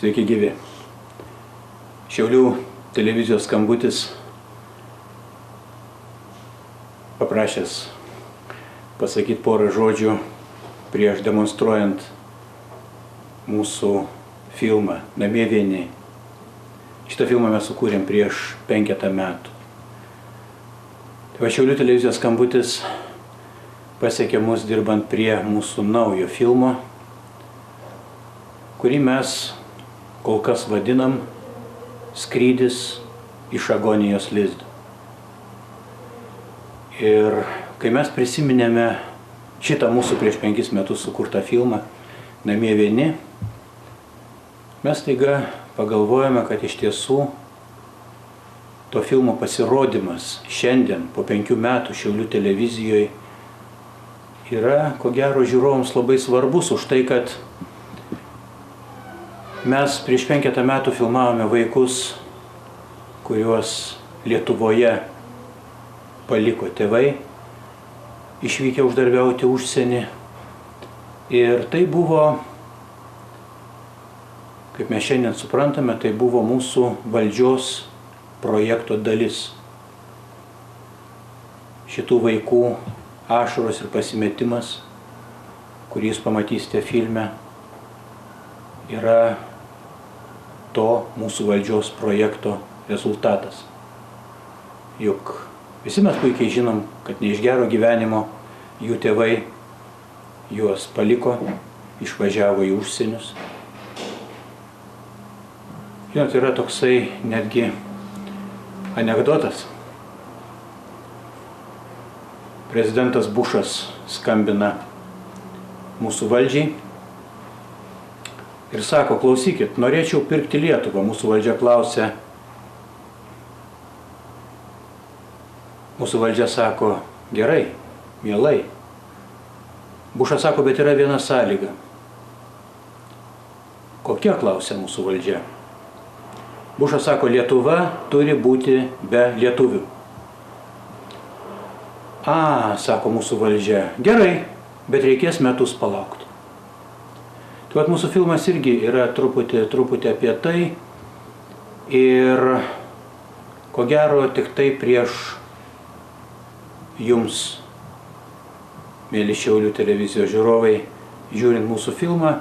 Sveiki gyvi. Šiaulių televizijos skambutis paprašęs pasakyti porą žodžių prieš demonstruojant mūsų filmą Namie vieni. Šitą filmą mes sukūrėm prieš 5 metų. Tai va, Šiaulių televizijos skambutis pasiekė mus dirbant prie mūsų naujo filmo, kurį mes kol kas vadinam Skrydis iš agonijos lizdo. Ir kai mes prisiminėme šitą mūsų prieš 5 metus sukurtą filmą Namie vieni, mes taiga pagalvojame, kad iš tiesų to filmo pasirodymas šiandien po 5 metų Šiaulių televizijoje yra, ko gero, žiūrovams labai svarbus už tai, kad mes prieš 5 metų filmavome vaikus, kuriuos Lietuvoje paliko tėvai, išvykę uždarbiauti užsienį. Ir tai buvo, kaip mes šiandien suprantame, tai buvo mūsų valdžios projekto dalis. Šitų vaikų ašaros ir pasimetimas, kurį jūs pamatysite filme, yra to mūsų valdžios projekto rezultatas. Juk visi mes puikiai žinom, kad ne iš gero gyvenimo jų tėvai juos paliko, išvažiavo į užsienius. Žinot, yra toksai netgi anekdotas. Prezidentas Bušas skambina mūsų valdžiai ir sako: klausykit, norėčiau pirkti Lietuvą. Mūsų valdžia klausia. Mūsų valdžia sako: gerai, mielai. Bušas sako: bet yra viena sąlyga. Kokia, klausia mūsų valdžia? Bušas sako: Lietuva turi būti be lietuvių. Sako mūsų valdžia, gerai, bet reikės metus palaukti. Tuo mūsų filmas irgi yra truputį apie tai ir ko gero tik tai prieš jums, mėly Šiaulių televizijos žiūrovai, žiūrint mūsų filmą,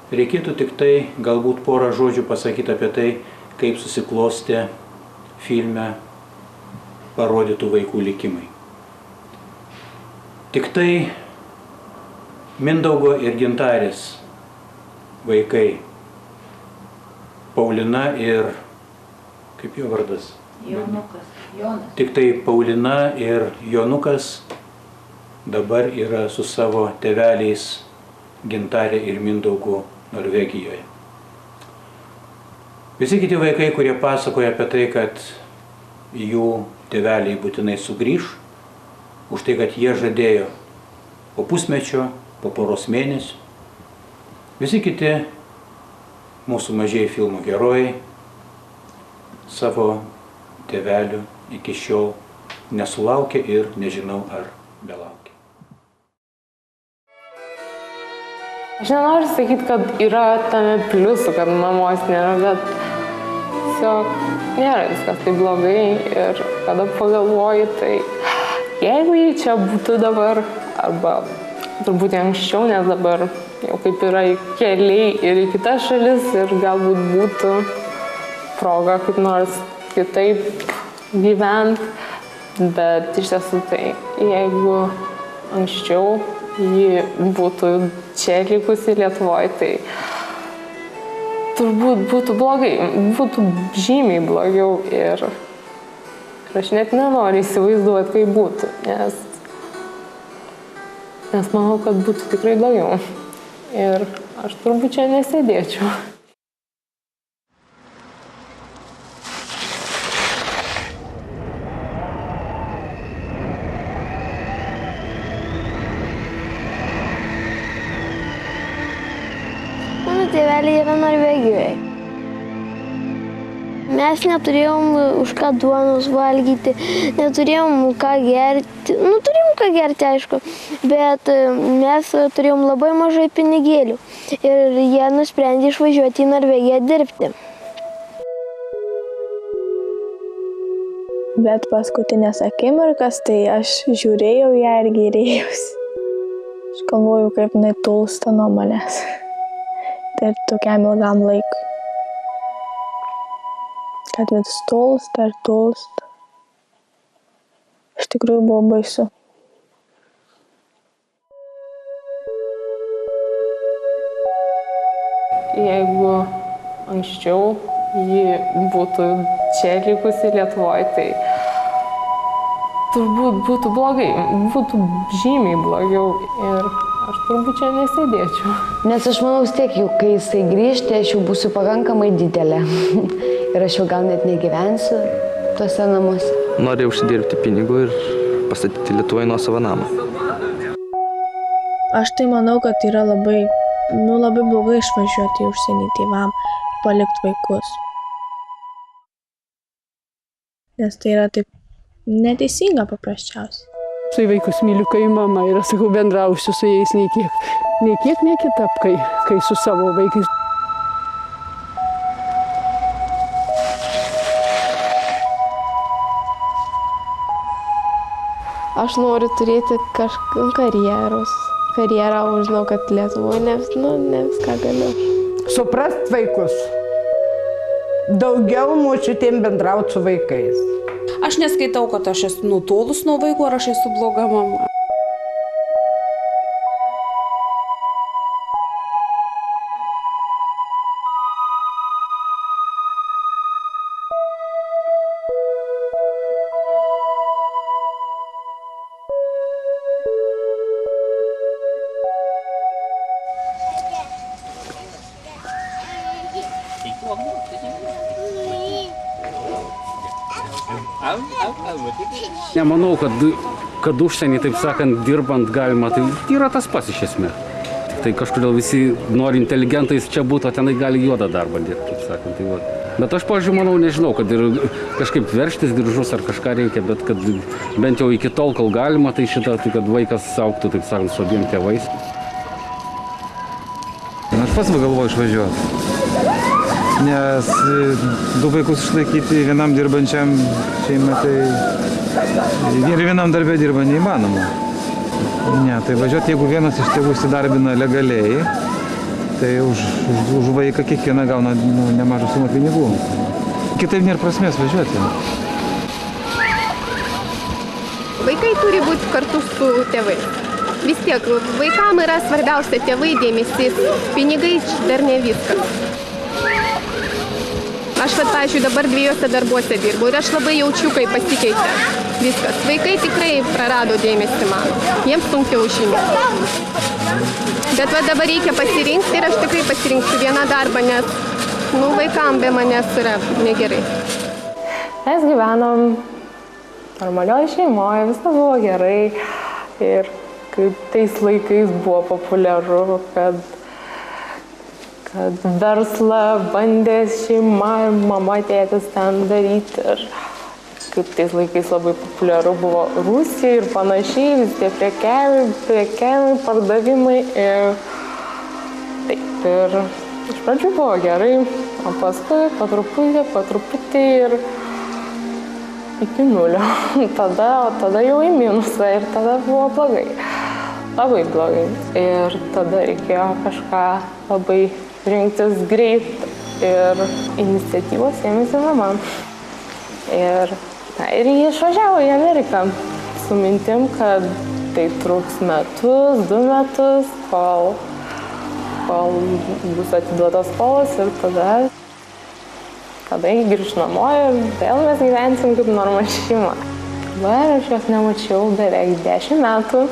reikėtų tik tai galbūt porą žodžių pasakyti apie tai, kaip susiklostė filme parodytų vaikų likimai. Tik tai Mindaugo ir Gintarės vaikai, Paulina ir, kaip jo vardas? Jonukas. Jonas. Tik tai Paulina ir Jonukas dabar yra su savo tėveliais Gintarė ir Mindaugu Norvegijoje. Visi kiti vaikai, kurie pasakoja apie tai, kad jų tėveliai būtinai sugrįš, už tai, kad jie žadėjo po pusmečio, po poros mėnesių. Visi kiti mūsų mažieji filmų herojai savo tėvelių iki šiol nesulaukė ir nežinau, ar belaukia. Aš nenoriu sakyti, kad yra tame pliusų, kad mamos nėra, bet tiesiog nėra viskas taip blogai ir kada pagalvoju, tai jeigu jį čia būtų dabar, arba turbūt anksčiau, nes dabar jau kaip yra keliai ir į kitas šalis ir galbūt būtų proga kaip nors kitaip gyventi, bet iš tiesų tai jeigu anksčiau ji būtų čia likusi Lietuvoje, tai turbūt būtų blogai, būtų žymiai blogiau ir aš net nenoriu įsivaizduoti, kaip būtų, nes manau, kad būtų tikrai blogiau. Ir aš turbūt čia nesėdėčiau. Mano tėveliai yra Norvegijoje. Mes neturėjom už ką duonos valgyti, neturėjom ką gerti. Nu, turėjom ką gerti, aišku, bet mes turėjom labai mažai pinigėlių. Ir jie nusprendė išvažiuoti į Norvegiją dirbti. Bet paskutinės akimirkas, tai aš žiūrėjau ją ir gėrėjausi. Aš galvoju, kaip jinai tolsta nuo manęs. Tai ir tokiam ilgam laikui. Kad vis tolsta ir tolsta. Iš tikrųjų buvo baisu. Jeigu anksčiau ji būtų čia likusi Lietuvoje, tai turbūt būtų blogai, būtų žymiai blogiau ir aš turbūt čia nesėdėčiau. Nes aš manau, vis tiek jau, kai jisai grįžti, aš jau būsiu pakankamai didelė ir aš jau gal net negyvensiu tuose namuose. Norėjau užsidirbti pinigų ir pastatyti Lietuvoje nuosavą namą. Aš tai manau, kad yra labai blogai išvažiuoti į užsienį tėvam ir palikti vaikus. Nes tai yra taip neteisinga paprasčiausiai. Štai vaikus myliu, kai mama ir aš sakau, bendrausiu su jais nei kiek ne kitap, kai su savo vaikais. Aš noriu turėti karjerą, o žinau, kad Lietuvoje ne viską galiu. Suprast vaikus. Daugiau močiutėm bendrauti su vaikais. Aš neskaitau, kad aš esu nutolus nuo vaikų ar aš esu bloga mama. Nemanau, kad užsienį, taip sakant, dirbant galima, tai yra tas pats iš esmės. Tai kažkodėl visi nori inteligentais čia būti, o tenai gali juodą darbą dirbti, taip sakant. Tai bet aš, pavyzdžiui, manau, nežinau, kad ir kažkaip verštis diržus ar kažką reikia, bet kad bent jau iki tol, kol galima, tai šitą, tai kad vaikas augtų, taip sakant, su abiem tėvais. Aš pats galvoju išvažiuoti. Nes du vaikus išlaikyti vienam dirbančiam šeimą, tai ir vienam darbė dirba neįmanoma. Ne, tai važiuoti, jeigu vienas iš tėvų įsidarbina legaliai, tai už vaiką kiekvieną gauna nemažą sumą pinigų. Kitaip nėra prasmės važiuoti. Vaikai turi būti kartu su tėvais. Vis tiek, vaikam yra svarbiausia tėvai dėmesys, pinigai dar ne viskas. Aš, pavyzdžiui, dabar 2 darbuose dirbu ir aš labai jaučiu, kaip pasikeitė viskas. Vaikai tikrai prarado dėmesį man, jiems sunkiau žymiai. Bet dabar reikia pasirinkti ir aš tikrai pasirinksiu vieną darbą, nes vaikam be manęs yra negerai. Mes gyvenom normalioje šeimoje, viskas buvo gerai ir kaip tais laikais buvo populiaru, kad verslą bandė šeima, mama, tėtis ten daryti ir kaip tais laikais labai populiaru buvo Rusija ir panašiai, vis tie prekiavimai, pardavimai ir taip ir iš pradžių buvo gerai, o paskui po truputį ir iki nulio, tada jau į minusą ir tada buvo blogai, labai blogai ir tada reikėjo kažką labai rinktis greit ir iniciatyvos ėmėsi mama. Ir jie išvažiavo į Ameriką su mintim, kad tai truks metus, 2 metus, kol bus atiduotos skolos ir tada jie grįš namo ir vėl mes gyvensim kaip normali šeima. Dabar aš jos nemačiau beveik 10 metų.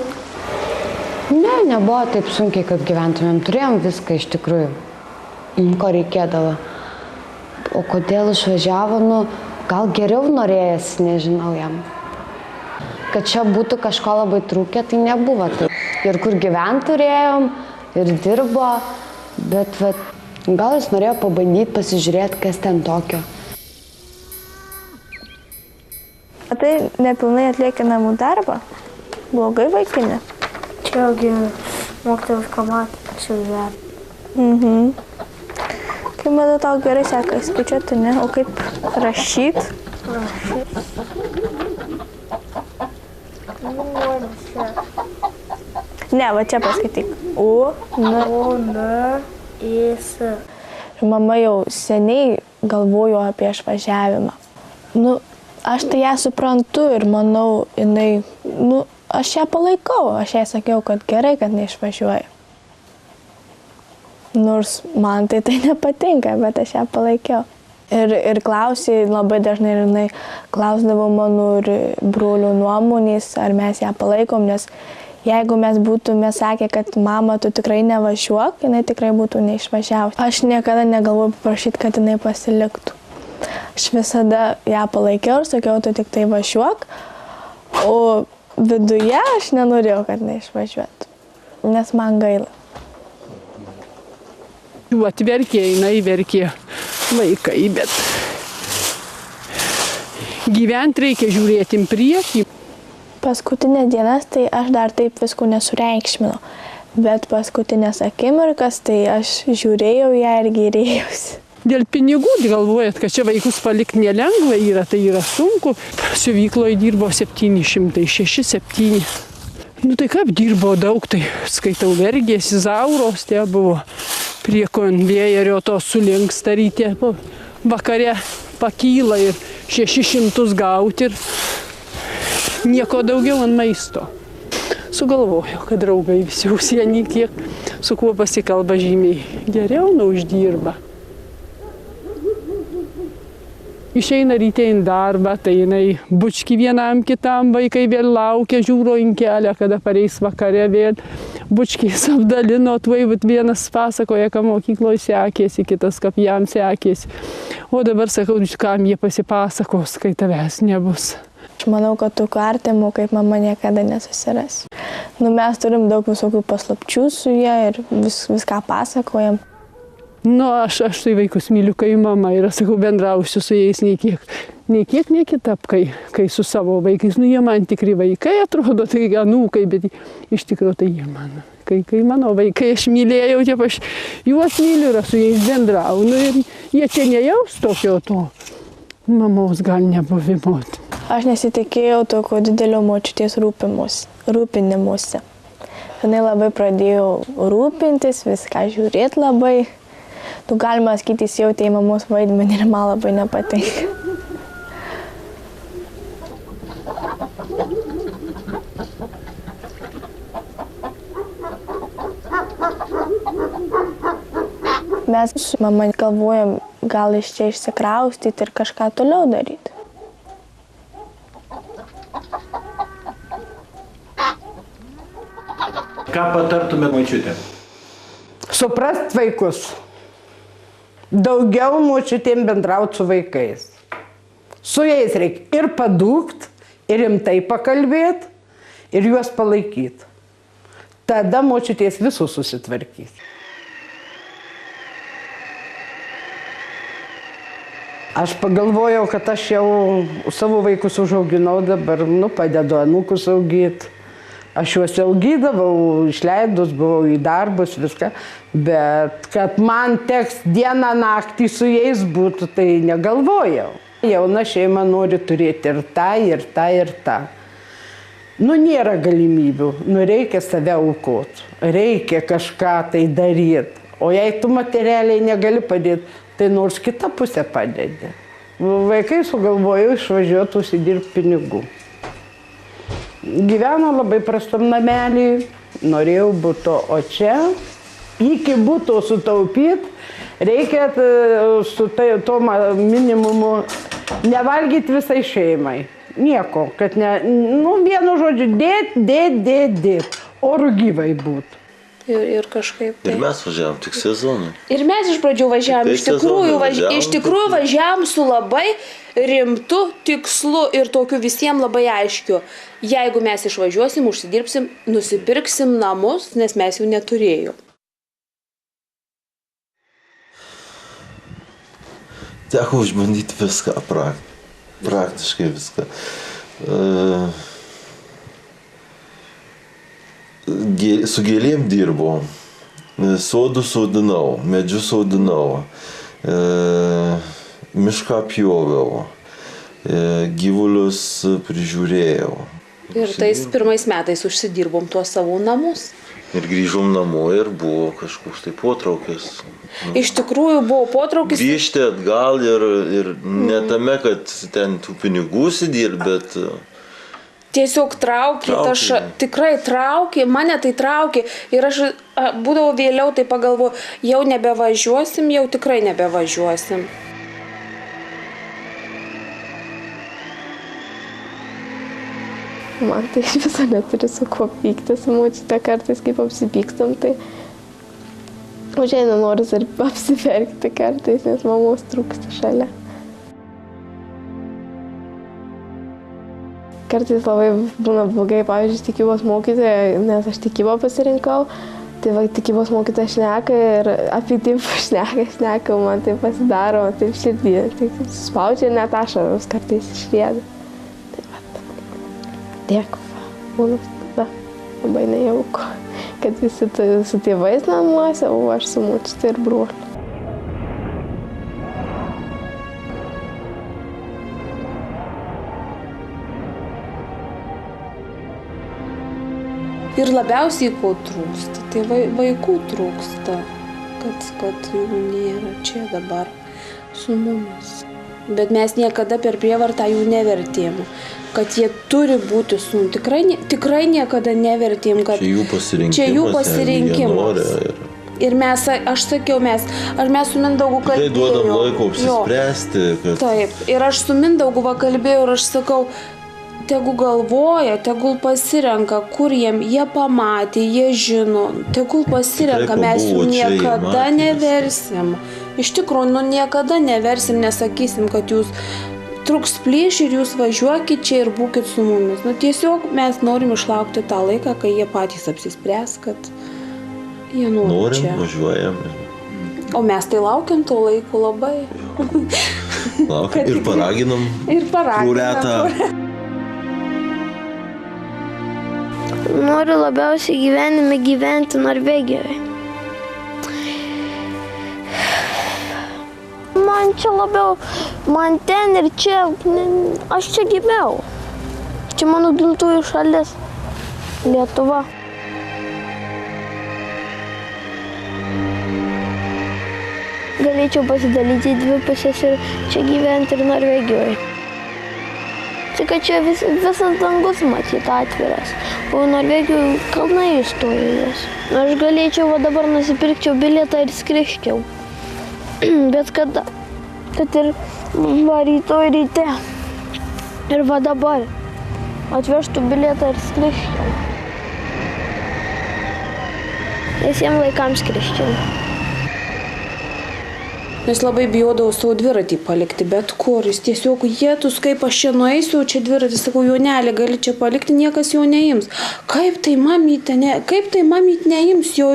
Ne, nebuvo taip sunkiai, kad gyventumėm. Turėjom viską iš tikrųjų, ko reikėdavo. O kodėl išvažiavo, gal geriau norėjęs, nežinau jam. Kad čia būtų kažko labai trūkę, tai nebuvo taip. Ir kur gyvent turėjom, ir dirbo, bet gal jis norėjo pabandyti, pasižiūrėti, kas ten tokio. O tai nepilnai atlieki namų darbą? Blogai vaikinė? Čia augi mokytojus komatą žiūrėt. Kaip matau, tau gerai sekasi skaičiuoti, ne? O kaip rašyt? Ne, va čia paskaityk. U, N, I, S. Mama jau seniai galvojo apie išvažiavimą. Nu, aš tai ją suprantu ir manau, jinai, aš ją palaikau. Aš jai sakiau, kad gerai, kad neišvažiuoju. Nors man tai nepatinka, bet aš ją palaikiau. Ir klausė labai dažnai, ir jinai klausdavo mano ir brolių nuomonės, ar mes ją palaikom, nes jeigu mes būtume sakę, kad mama, tu tikrai nevažiuok, jinai tikrai būtų neišvažiavusi. Aš niekada negalvoju paprašyti, kad jinai pasiliktų. Aš visada ją palaikiau ir sakiau, tu tik tai važiuok, o viduje aš nenorėjau, kad jinai išvažiuotų, nes man gaila. Atverkė, jinai verkė vaikai, bet gyventi reikia žiūrėti į priekį. Paskutinės dienas tai aš dar taip visko nesureikšminau, bet paskutinės akimirkas tai aš žiūrėjau ją ir gėrėjausi. Dėl pinigų galvojat, kad čia vaikus palikti nelengva yra, tai yra sunku. Siuvykloje dirbo 700, 6-7. Nu tai kaip dirbo daug, tai skaitau vergėsi, zauros tie buvo. Prie konvejerio to sulinksta ryte, vakare pakyla ir 600 gauti ir nieko daugiau ant maisto. Sugalvojau, kad draugai visi užsienį kiek, su kuo pasikalba žymiai geriau, uždirba. Išeina ryte į darbą, tai jinai bučki vienam kitam, vaikai vėl laukia, žiūro į kelią, kada pareis vakare vėl. Bučkiais apdalino, tuoj vienas pasakoja, ką mokykloje sekėsi, kitas, kaip jam sekėsi. O dabar sakau, kam jie pasipasakos, kai tavęs nebus. Aš manau, kad tokių artimų kaip mama niekada nesusiras. Mes turim daug visokių paslapčių su jie ir viską pasakojam. Aš tai vaikus myliu, kai mama ir sakau, bendrausiu su jais nei kiek nekitap, kai su savo vaikais. Jie man tikri vaikai atrodo, tai anūkai, bet iš tikrųjų tai jie mano. Kai mano vaikai, aš mylėjau, aš juos myliu ir su jais bendraunu ir jie čia nejaus tokio to mamos gal nebuvimo. Aš nesitikėjau tokio didelio močiutės rūpinimuose. Jinai labai pradėjo rūpintis, viską žiūrėti labai. Galima sakyti, jis jautė į mamos vaidmenį ir man labai nepatinka. Mes su mama galvojam, gal iš čia išsikraustyti ir kažką toliau daryti. Ką patartumėt močiutė? Suprast vaikus. Daugiau močiutėm bendrauti su vaikais. Su jais reikia ir padūkt, ir rimtai pakalbėti, ir juos palaikyti. Tada močiutės visus susitvarkys. Aš pagalvojau, kad aš jau savo vaikus užauginau, dabar padedu anūkus augyti. Aš juos ilgydavau, išleidus, buvau į darbus, viską, bet kad man teks dieną naktį su jais būtų, tai negalvojau. Jauna šeima nori turėti ir tą, ir tą, ir tą. Nėra galimybių, reikia save aukoti, reikia kažką tai daryti. O jei tu materialiai negali padėti, tai nors kitą pusę padedi. Vaikai sugalvojo išvažiuoti užsidirbti pinigų. Gyveno labai prastam namelį, norėjau būto, o čia iki būto sutaupyti, reikia su to minimumu nevalgyti visai šeimai. Nieko, kad vienu žodžiu dėt, orų gyvai būtų. Ir kažkaip. Ir mes važiavom tik sezonui. Ir mes iš pradžių važiavom, iš tikrųjų važiavom su labai rimtu tikslu ir tokiu visiems labai aiškiu. Jeigu mes išvažiuosim, užsidirbsim, nusipirksim namus, nes mes jų neturėjom. Teko išbandyti viską, praktiškai viską. Su gėlėm dirbau, sodus sodinau, medžius sodinau, mišką pjoviau, gyvulius prižiūrėjau. Ir tais pirmais metais užsidirbom tuos savo namus. Ir grįžom namo ir buvo kažkoks tai potraukis. Iš tikrųjų buvo potraukis. Grįžti atgal ir ne tame, kad ten tų pinigų įsidirb, bet... Tiesiog traukė, tikrai traukė, mane tai traukė ir aš būdavau vėliau tai pagalvoju, jau nebevažiuosim, jau tikrai nebevažiuosim. Man tai iš viso neturi su kuo pykti su močiute, kartais kaip apsipykstam, tai užeina noris ir apsiverkti kartais, nes mamos trūksta šalia. Kartais labai būna blogai, pavyzdžiui, tikybos mokytoja, nes aš tikybą pasirinkau, tai va, tikybos mokytoja šneka ir apie tipą šneka, man tai pasidaro, taip širdį, tai spaudžia net ašaros kartais išrieda. Tai va, dėkui, būna tada labai nejauku, kad visi su tėvais namuose, o aš su močiute ir broliu. Ir labiausiai ko trūksta, tai vaikų trūksta, kad jų nėra čia dabar su mumis. Bet mes niekada per prievartą jų nevertėm, kad jie turi būti su mumis. Tikrai niekada nevertėm, kad čia jų pasirinkimas. Ir mes, aš sakiau, mes su Mindaugu kalbėjau. Tai duodam laiko apsispręsti. Taip, ir aš su Mindaugu kalbėjau ir aš sakau, tegul galvoja, tegul pasirenka, kur jie pamatė, jie žino, tegul pasirenka, mes jų niekada neversim. Iš tikrųjų, niekada neversim, nesakysim, kad jūs truks plyš ir jūs važiuokit čia ir būkit su mumis. Tiesiog mes norim išlaukti tą laiką, kai jie patys apsispręs, kad jie nori čia. Norim, važiuojam. O mes tai laukiam to laiko labai. Laukiam ir paraginam. Ir paraginam. Noriu labiausiai gyvenime gyventi Norvegijoje. Man čia labiau, man ten ir čia, aš čia gimiau. Čia mano gimtųjų šalis, Lietuva. Galėčiau pasidalyti į dvi pusės ir čia gyventi ir Norvegijoje. Tik kad čia visas dangus matyti atviras, o Norvegijų kalnai istorijas. Aš galėčiau dabar nusipirkčiau bilietą ir skriščiau. Bet kada? Kad ir rytoj ryte. Ir dabar atvežtų bilietą ir skriščiau. Visiems laikams skriščiau. Nes labai bijodavau savo dviratį palikti, bet kur. Jis tiesiog, jėtus, kaip aš čia nueisiu, čia dviratį, sakau, Jonelė, gali čia palikti, niekas jo neims. Kaip tai mamytė neims jo,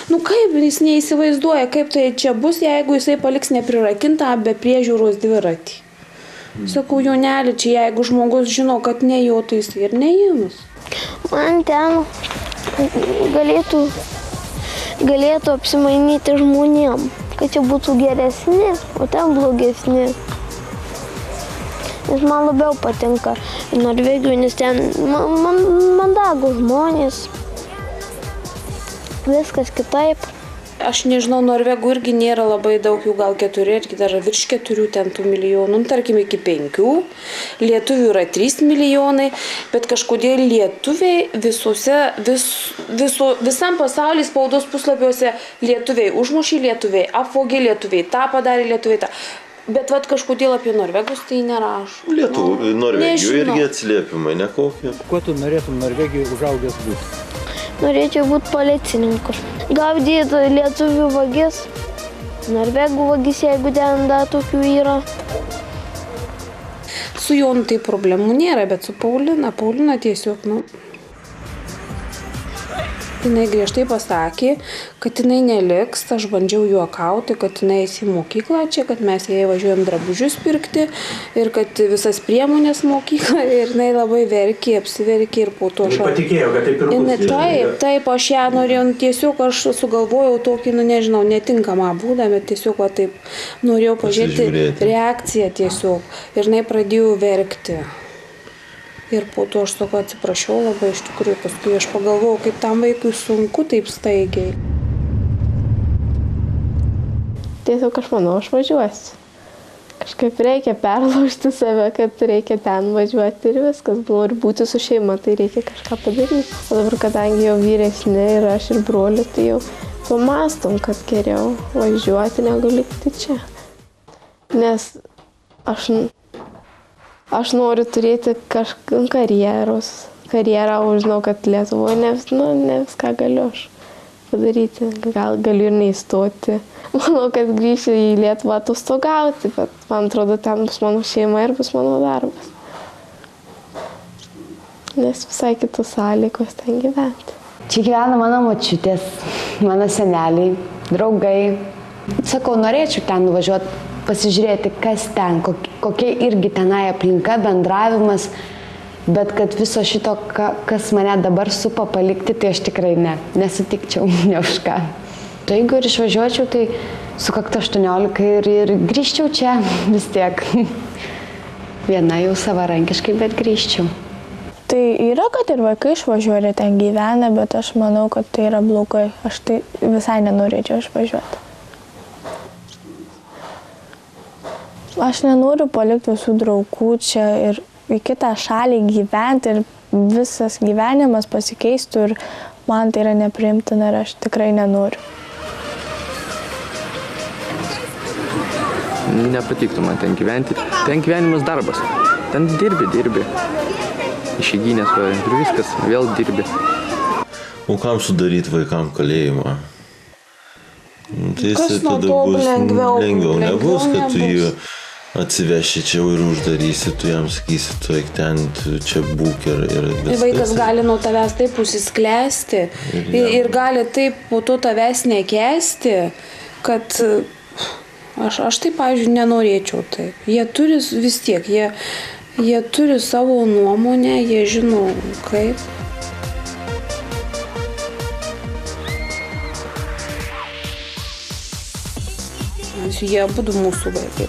kaip jis neįsivaizduoja, kaip tai čia bus, jeigu jisai paliks neprirakintą be priežiūros dviratį. Sakau, Jonelė, čia jeigu žmogus žino, kad ne jo, tai jis ir neims. Man ten galėtų apsimainyti žmonėm, kad čia būtų geresni, o ten blogesni. Nes man labiau patinka Norvegijų, nes ten mandagų žmonės. Viskas kitaip. Aš nežinau, Norvegų irgi nėra labai daug, jų gal 4, irgi dar virš 4 ten tų milijonų, tarkim iki 5. Lietuvių yra 3 milijonai, bet kažkodėl lietuviai visam pasaulyje spaudos puslapiuose lietuviai užmušė lietuviai, apvogė lietuviai, tą padarė lietuviai, tą. Bet kažkodėl apie Norvegus tai nerašo. Norvegijų irgi atsiliepimai, nekokie. Kuo tu norėtum Norvegijoje užaugęs būti? Norėčiau būti policininku. Gaudyti lietuvių vagis, Norvegų vagis, jeigu ten dar tokių yra. Su Jonu tai problemų nėra, bet su Paulina tiesiog, Jinai griežtai pasakė, kad jinai neliks, aš bandžiau juokauti, kad jinai eis į mokyklą čia, kad mes jai važiuojam drabužius pirkti ir kad visas priemonės mokyklą ir jinai labai verkė, apsiverkė ir po to Jinai patikėjo, kad taip ir bus. Taip, aš ją norėjau, tiesiog aš sugalvojau tokį, nežinau, netinkamą būdą, bet tiesiog taip norėjau pažiūrėti reakciją tiesiog ir jinai pradėjo verkti. Ir po to aš sakau, atsiprašau labai, iš tikrųjų, paskui aš pagalvojau, kaip tam vaikui sunku taip staigiai. Tiesiog aš manau, aš važiuosiu. Kažkaip reikia perlaužti save, kad reikia ten važiuoti ir viskas. Noriu būti su šeima, tai reikia kažką padaryti. O dabar, kadangi jau vyresni ir aš ir broliu, tai jau pamastom, kad geriau važiuoti negu likti čia. Nes aš noriu turėti karjerą, o žinau, kad Lietuvoje ne viską galiu aš padaryti. Gal galiu ir neįstoti. Manau, kad grįšiu į Lietuvą atostogauti, bet man atrodo, ten bus mano šeima ir bus mano darbas. Nes visai kitos sąlygos ten gyventi. Čia gyvena mano močiutės, mano seneliai, draugai. Sakau, norėčiau ten nuvažiuoti, pasižiūrėti, kas ten, kokia irgi tenai aplinka, bendravimas, bet kad viso šito, kas mane dabar supa palikti, tai aš tikrai nesutikčiau, ne už ką. Tai jeigu ir išvažiuočiau, tai sukaktų 18 ir grįžčiau čia vis tiek. Viena jau savarankiškai, bet grįžčiau. Tai yra, kad ir vaikai išvažiuoja ir ten gyvena, bet aš manau, kad tai yra blogai. Aš tai visai nenorėčiau išvažiuoti. Aš nenoriu palikti visų draugų čia ir į kitą šalį gyventi ir visas gyvenimas pasikeistų ir man tai yra nepriimtina ir aš tikrai nenoriu. Nepatiktų man ten gyventi. Ten gyvenimas darbas. Ten dirbi. Išeiginės ir viskas, vėl dirbi. O kam sudaryti vaikam kalėjimą? Tai Kas nuo tada to bus lengviau nebus, kad tu jį atsiveši čia ir uždarysi, tu jam sakysi, tu eik ten, tu čia būk ir viskas. Ir vaikas gali nuo tavęs taip užsisklęsti ir gali taip po to tavęs nekęsti, kad aš taip, pavyzdžiui, nenorėčiau taip. Jie turi vis tiek, jie turi savo nuomonę, jie žino kaip. Jie abudu mūsų vaikai.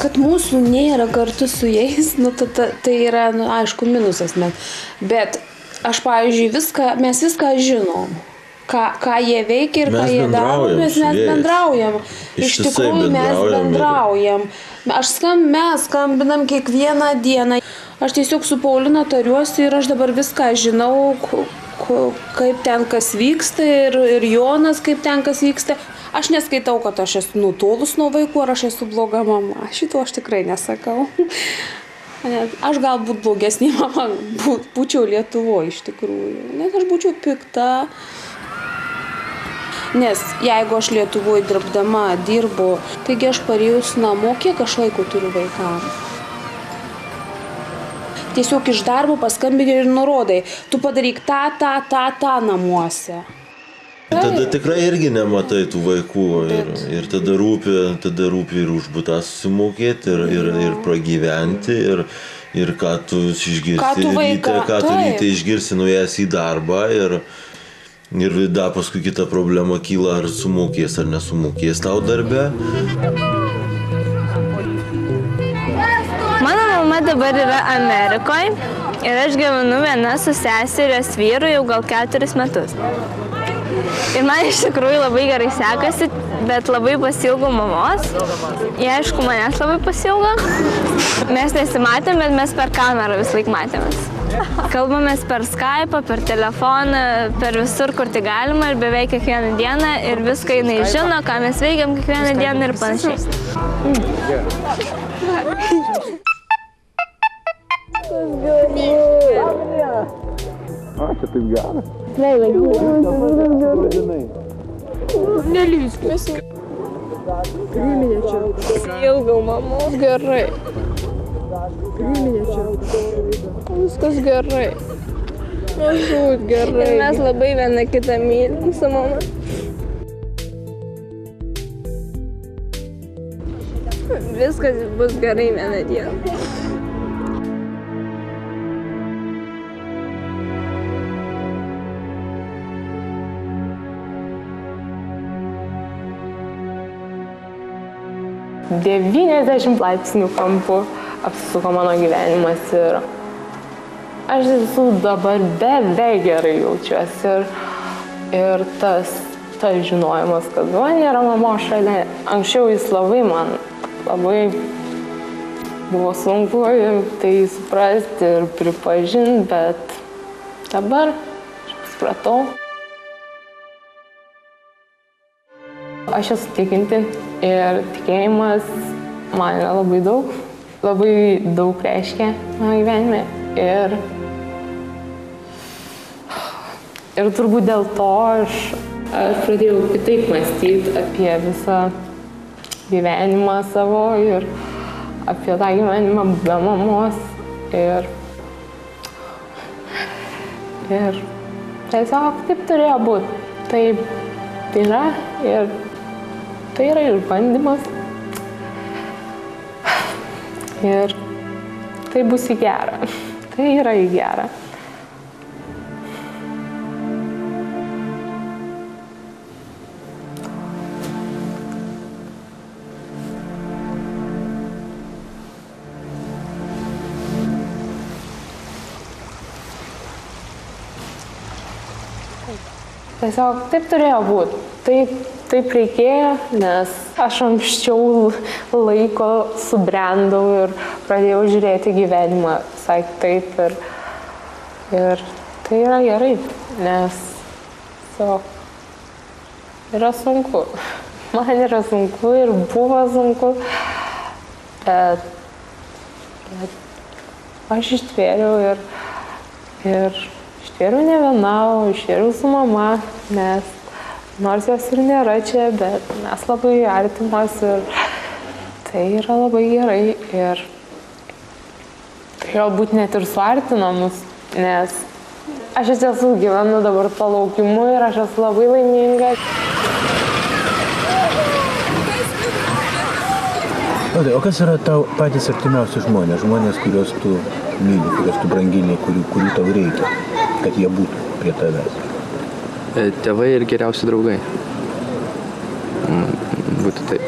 Kad mūsų nėra kartu su jais, tai yra, aišku, minusas. Bet aš, pavyzdžiui, mes viską žinom. Ką jie veikia ir ką jie daro, mes bendraujam. Iš tikrųjų, mes bendraujam. Mes skambinam kiekvieną dieną. Aš tiesiog su Paulina tariuosi ir aš dabar viską žinau, kaip ten kas vyksta ir Jonas, kaip ten kas vyksta. Aš neskaitau, kad aš esu nutolus nuo vaikų, ar aš esu bloga mama. Šito aš tikrai nesakau. Aš galbūt blogesnė mama būčiau Lietuvoje iš tikrųjų. Nes aš būčiau pikta. Nes jeigu aš Lietuvoje dirbdama dirbu, taigi aš parėjus namo, kiek aš laiko turiu vaikams. Tiesiog iš darbo paskambini ir nurodai, tu padaryk tą namuose. Tada tikrai irgi nematai tų vaikų ir tada rūpi ir už butą susimokėti ir pragyventi ir ką tu išgirsi ryte, ką tu ryte išgirsi nuėjęs į darbą ir dar paskui kita problema kyla, ar sumokės ar nesumokės tau darbe. Mano mama dabar yra Amerikoje ir aš gyvenu viena su seserės vyru jau gal 4 metus. Ir man iš tikrųjų labai gerai sekasi, bet labai pasiilgau mamos. Jie, aišku, manęs labai pasiilgo. Mes nesimatėm, bet mes per kamerą vis laik matėmės. Kalbamės per Skype'ą, per telefoną, per visur, kur tik galima ir beveik kiekvieną dieną. Ir viską jinai žino, ką mes veikiam kiekvieną dieną ir panašiai. Čia taip gera. Nelysk. Priminė čia. Ilgau mamos gerai. Priminė čia. Viskas gerai. Mažut, gerai. Ir mes labai viena kitą mylim su mama. Viskas bus gerai vieną dieną. ...90 laipsnių kampu apsisuko mano gyvenimas ir aš esu dabar beveik gerai jaučiuosi ir tas žinojimas, kad man nėra mamos šalia. Anksčiau jis man labai buvo sunku tai suprasti ir pripažinti, bet dabar aš supratau. Aš esu tikinti ir tikėjimas man yra labai daug reiškia mano gyvenime ir turbūt dėl to aš pradėjau kitaip mąstyti apie visą gyvenimą savo ir apie tą gyvenimą be mamos ir tiesiog taip turėjo būti, taip yra ir tai yra išbandymas ir tai bus į gerą, tai yra į gerą. Tiesiog taip turėjo būti. Taip reikėjo, nes aš anksčiau laiko subrendau ir pradėjau žiūrėti gyvenimą visai taip ir tai yra gerai, nes yra sunku. Man yra sunku ir buvo sunku, bet aš ištvėriau ir ištvėriau ne viena, o ištvėriau su mama, nes nors jos ir nėra čia, bet mes labai artimos ir tai yra labai gerai ir tai galbūt net ir suartino mus, nes aš iš tiesų gyvenu dabar to laukimu ir aš esu labai laiminga. O kas yra tau patys artimiausi žmonės, kuriuos tu myli, kuriuos tu brangini, kurių tau reikia, kad jie būtų prie tavęs? Tėvai ir geriausi draugai. Būtų taip.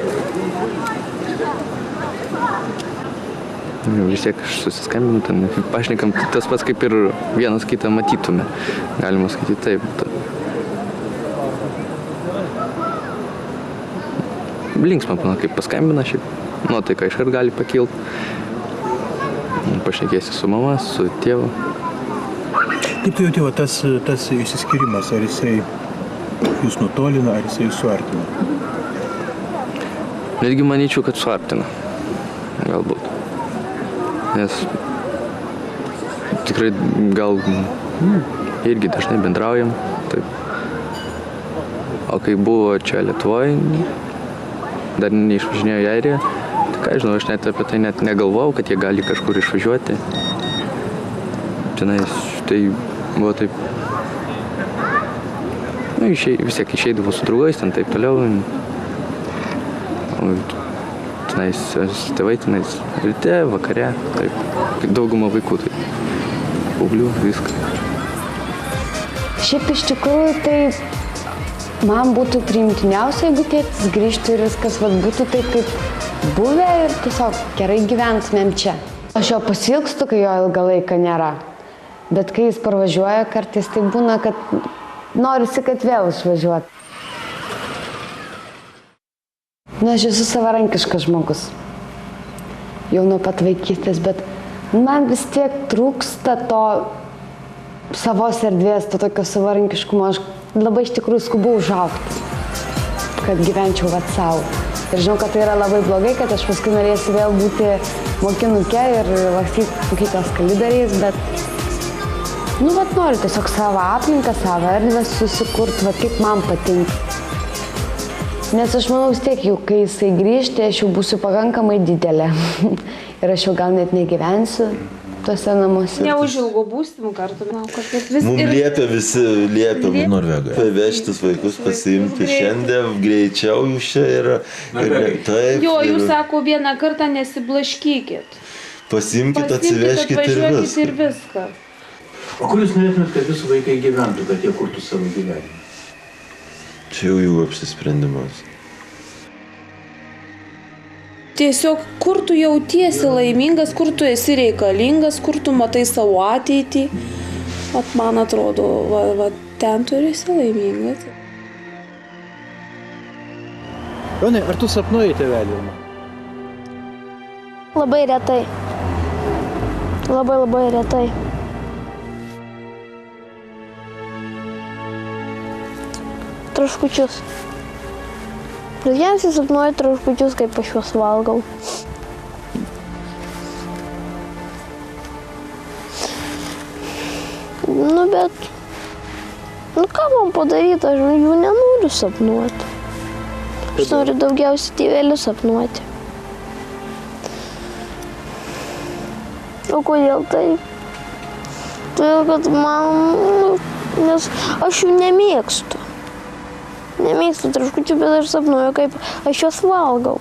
Vis tiek aš susiskambinu, ten pašnekam, tas pats kaip ir vienas kitą matytume. Galima sakyti taip. Linksma, kaip paskambina šiaip. Nuotaika iškart gali pakilti. Pašnekėsi su mama, su tėvu. Kaip tu jauti, tas išsiskyrimas, ar jisai jūs nutolina, ar jisai suartina? Netgi manyčiau, kad suartina. Galbūt. Nes tikrai gal irgi dažnai bendraujam. Taip. O kai buvo čia Lietuvoje, dar neišvažinėjo į Airiją, tai ką žinau, aš net apie tai net negalvojau, kad jie gali kažkur išvažiuoti. Tenais tai buvo taip, vis tiek išeidavo su draugais, ten taip toliau. O tenais tėvai, tenais ryte, vakare, taip, kaip dauguma vaikų, taip, paauglių, viską. Šiaip iš tikrųjų tai man būtų priimtiniausia, jeigu tėtis grįžtų ir viskas būtų taip, kaip buvę ir tiesiog gerai gyventumėm čia. Aš jo pasiilgstu, kai jo ilgą laiką nėra. Bet kai jis parvažiuoja, kartais tai būna, kad norisi, kad vėl išvažiuoti. Aš esu savarankiškas žmogus. Jau nuo pat vaikystės, bet man vis tiek trūksta to savos erdvės, to tokio savarankiškumo. Aš labai iš tikrųjų skubu užaugti, kad gyvenčiau savo. Ir žinau, kad tai yra labai blogai, kad aš paskui norėsiu vėl būti mokinuke ir lakstyti mokyklos kalidariais, bet noriu tiesiog savo aplinką, savo erdvę susikurti, kaip man patinka. Nes aš manau vis tiek, jau kai jisai grįžti, aš jau būsiu pakankamai didelė. Ir aš jau gal net negyvensiu. tuose namuose. Neužilgo būsim kartu, manau, kad vis Mums liepia Norvegai. Pavežtis vaikus, pasiimti šiandien, greičiau jūs čia yra. Taip. Jo, jūs sako, vieną kartą nesiblaškykit. Pasiimkit, atsiveškit ir viską. O kur jūs norėtumėt, kad jūsų vaikai gyventų, kad jie kurtų savo gyvenimą? Čia jau jų apsisprendimas. Tiesiog, kur tu jautiesi laimingas, kur tu esi reikalingas, kur tu matai savo ateitį. Vat man atrodo, ten tu esi laimingas. Jonai, ar tu sapnuoji tėvelį? Labai retai. Labai retai. Traškučius. Dažniausiai sapnuoju traškučius, kaip aš juos valgau. Bet, ką man padaryti, aš jų nenoriu sapnuoti. Aš noriu daugiausiai tėvelį sapnuoti. O kodėl taip? Todėl, kad nes aš jų nemėgstu. Nemėgstu traškučių, bet aš sapnuoju, kaip aš juos valgau.